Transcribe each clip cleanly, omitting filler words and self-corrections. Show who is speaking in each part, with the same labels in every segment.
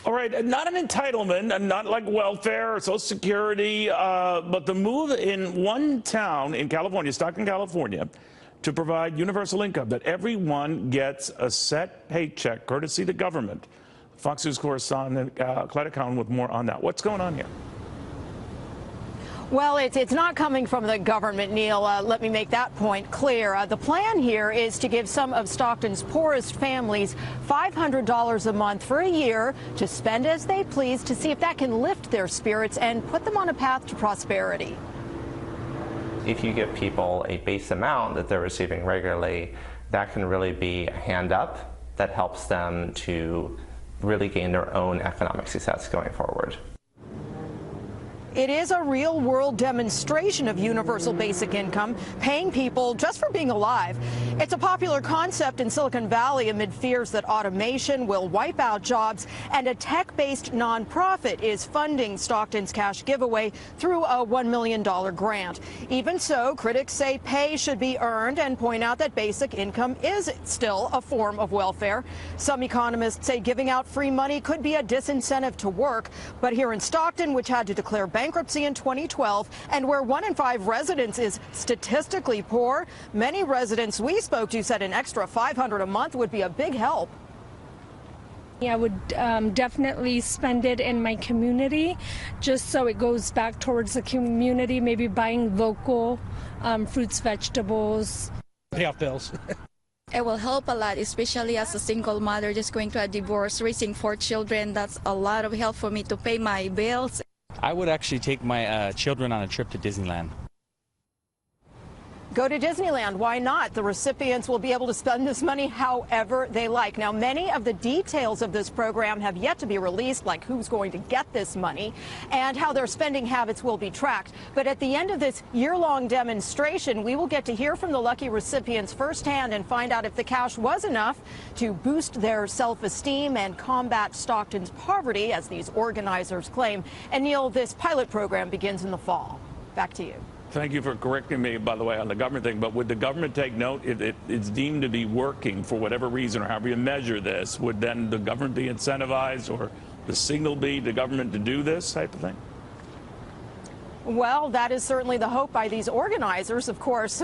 Speaker 1: All right, not an entitlement, and not like welfare or Social Security, but the move in one town in California, Stockton, California, to provide universal income, that everyone gets a set paycheck, courtesy the government. Fox News correspondent Cleta Cowan with more on that. What's going on here?
Speaker 2: Well, it's not coming from the government, Neil. Let me make that point clear. The plan here is to give some of Stockton's poorest families $500 a month for a year to spend as they please, to see if that can lift their spirits and put them on a path to prosperity.
Speaker 3: If you give people a base amount that they're receiving regularly, that can really be a hand up that helps them to really gain their own economic success going forward.
Speaker 2: It is a real-world demonstration of universal basic income, paying people just for being alive. It's a popular concept in Silicon Valley amid fears that automation will wipe out jobs, and a tech-based nonprofit is funding Stockton's cash giveaway through a $1 million grant. Even so, critics say pay should be earned and point out that basic income is still a form of welfare. Some economists say giving out free money could be a disincentive to work, but here in Stockton, which had to declare bankruptcy in 2012, and where 1 in 5 residents is statistically poor, many residents we spoke to said an extra $500 a month would be a big help.
Speaker 4: I would definitely spend it in my community, just so it goes back towards the community, maybe buying local fruits, vegetables.
Speaker 5: Pay off bills.
Speaker 6: It will help a lot, especially as a single mother just going through a divorce, raising 4 children. That's a lot of help for me to pay my bills.
Speaker 5: I would actually take my children on a trip to Disneyland.
Speaker 2: Go to Disneyland. Why not? The recipients will be able to spend this money however they like. Now, many of the details of this program have yet to be released, like who's going to get this money and how their spending habits will be tracked. But at the end of this year-long demonstration, we will get to hear from the lucky recipients firsthand and find out if the cash was enough to boost their self-esteem and combat Stockton's poverty, as these organizers claim. And Neil, this pilot program begins in the fall. Back to you.
Speaker 1: Thank you for correcting me, by the way, on the government thing. But would the government take note if it's deemed to be working for whatever reason, or however you measure this? Would then the government be incentivized, or the signal be to government to do this type of thing?
Speaker 2: Well, that is certainly the hope by these organizers. Of course,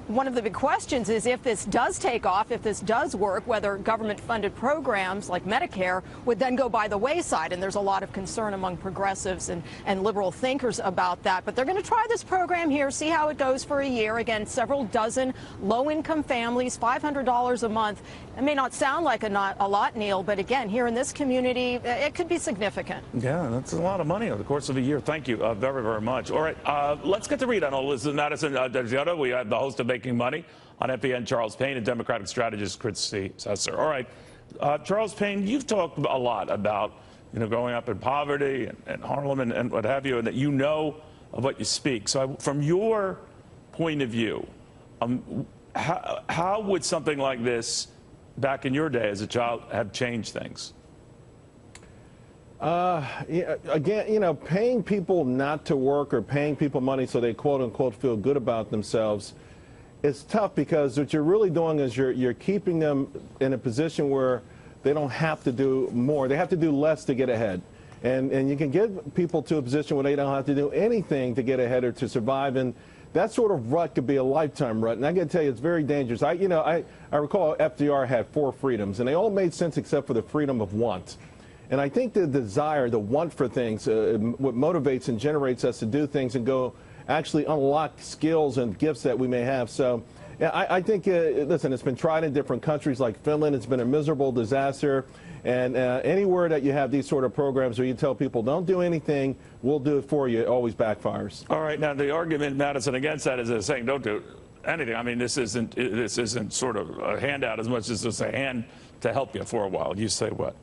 Speaker 2: one of the big questions is if this does take off, if this does work, whether government-funded programs like Medicare would then go by the wayside. And there's a lot of concern among progressives and liberal thinkers about that. But they're going to try this program here, see how it goes for a year. Again, several dozen low-income families, $500 a month. It may not sound like a lot, Neil, but again, here in this community, it could be significant.
Speaker 1: Yeah, that's a lot of money over the course of a year. Thank you very, very much. All right, let's get to read on all this. This is Madison Gesiotto. We have the host of Making Money on FEN, Charles Payne, and Democratic strategist Christy Sesser. All right, Charles Payne, you've talked a lot about growing up in poverty and Harlem and what have you, and that you know of what you speak. So from your point of view, how would something like this back in your day as a child have changed things?
Speaker 7: Yeah, again, paying people not to work or paying people money so they quote unquote feel good about themselves is tough, because what you're really doing is you're keeping them in a position where they don't have to do more. They have to do less to get ahead. And you can get people to a position where they don't have to do anything to get ahead or to survive. And that sort of rut could be a lifetime rut. And I got to tell you, it's very dangerous. I recall FDR had 4 freedoms, and they all made sense except for the freedom of want. And I think the desire, the want for things, what motivates and generates us to do things and go actually unlock skills and gifts that we may have. So yeah, I think, listen, it's been tried in different countries like Finland. It's been a miserable disaster. And anywhere that you have these sort of programs where you tell people don't do anything, we'll do it for you, it always backfires.
Speaker 1: All right. Now, the argument, Madison, against that is saying don't do anything. I mean, this isn't sort of a handout as much as just a hand to help you for a while. You say what?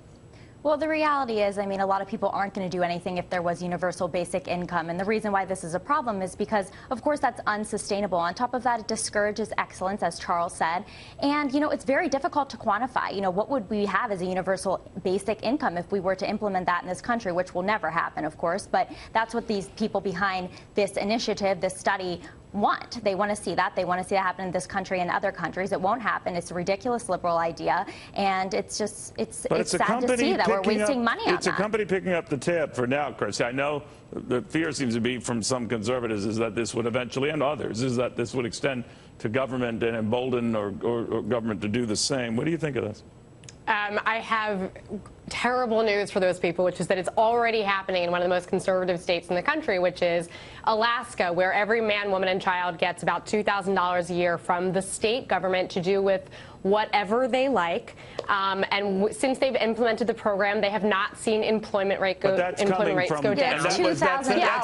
Speaker 8: Well, the reality is, I mean, a lot of people aren't going to do anything if there was universal basic income. And the reason why this is a problem is because, of course, that's unsustainable. On top of that, it discourages excellence, as Charles said. And, it's very difficult to quantify. What would we have as a universal basic income if we were to implement that in this country, which will never happen, of course. But that's what these people behind this initiative, this study, want. They want to see that. They want to see that happen in this country and other countries. It won't happen. It's a ridiculous liberal idea, and it's just it's sad to see that we're wasting money on that.
Speaker 1: It's a company picking up the tab for now, Chris. I know the fear seems to be from some conservatives is that this would eventually, and others, is that this would extend to government and embolden or government to do the same. What do you think of this?
Speaker 9: I have terrible news for those people, which is that it's already happening in one of the most conservative states in the country, which is Alaska, where every man, woman, and child gets about $2,000 a year from the state government to do with whatever they like. And since they've implemented the program, they have not seen employment rates go down.
Speaker 1: That's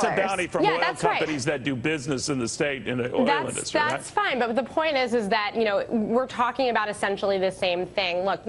Speaker 1: a bounty from oil companies that do business in the state in the oil industry.
Speaker 9: That's fine, but the point is that we're talking about essentially the same thing. Look,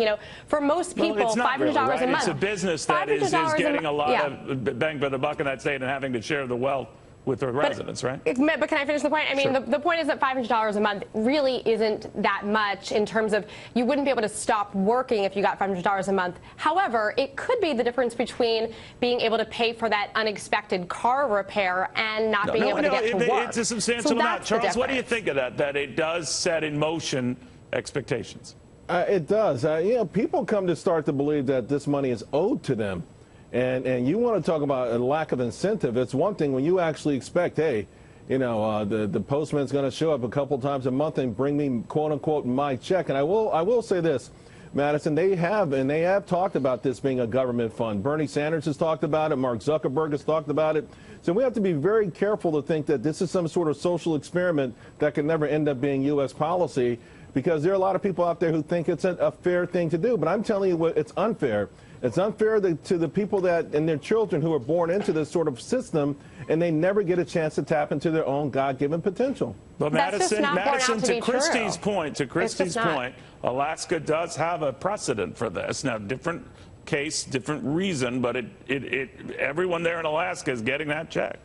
Speaker 9: for most people, $500 a month.
Speaker 1: It's a business that is getting a lot of bang for the buck in that state and having to share the wealth with the residents, right?
Speaker 9: But can I finish the point? I mean,
Speaker 1: sure.
Speaker 9: the point is that $500 a month really isn't that much in terms of you wouldn't be able to stop working if you got $500 a month. However, it could be the difference between being able to pay for that unexpected car repair and not being able to get to work.
Speaker 1: It's a substantial amount. Charles, what do you think of that? That it does set in motion expectations?
Speaker 7: It does. People come to start to believe that this money is owed to them. And you want to talk about a lack of incentive. It's one thing when you actually expect, hey, the postman's going to show up a couple times a month and bring me, quote unquote, my check. And I will say this, Madison, they have talked about this being a government fund. Bernie Sanders has talked about it. Mark Zuckerberg has talked about it. So we have to be very careful to think that this is some sort of social experiment that can never end up being U.S. policy, because there are a lot of people out there who think it's a fair thing to do. But I'm telling you what, it's unfair. It's unfair to the people and their children who are born into this sort of system, and they never get a chance to tap into their own God-given potential.
Speaker 1: But Madison, to Christie's point, Alaska does have a precedent for this. Now, different case, different reason, but everyone there in Alaska is getting that check.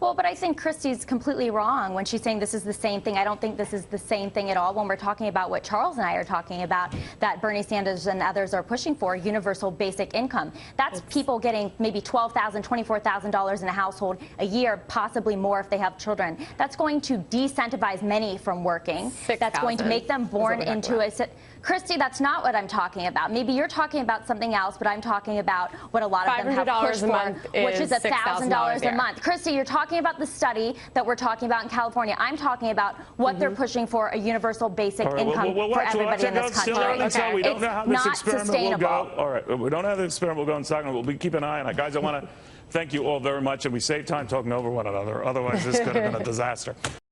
Speaker 8: Well, but I think Christie's completely wrong when she's saying this is the same thing. I don't think this is the same thing at all when we're talking about what Charles and I are talking about, that Bernie Sanders and others are pushing for, universal basic income. That's people getting maybe $12,000, $24,000 in a household a year, possibly more if they have children. That's going to decentivize many from working. That's going to make them born into a... Christy, that's not what I'm talking about. Maybe you're talking about something else, but I'm talking about what a lot of them have pushed for, which is $1,000 a month. Christy, you're talking about the study that we're talking about in California. I'm talking about what they're pushing for, a universal basic income for everybody in this country.
Speaker 1: We don't know how this experiment will go. All right, we don't know how the experiment will go in second. We'll keep an eye on it. Guys, I want to thank you all very much, and we saved time talking over one another. Otherwise, this could have been a disaster.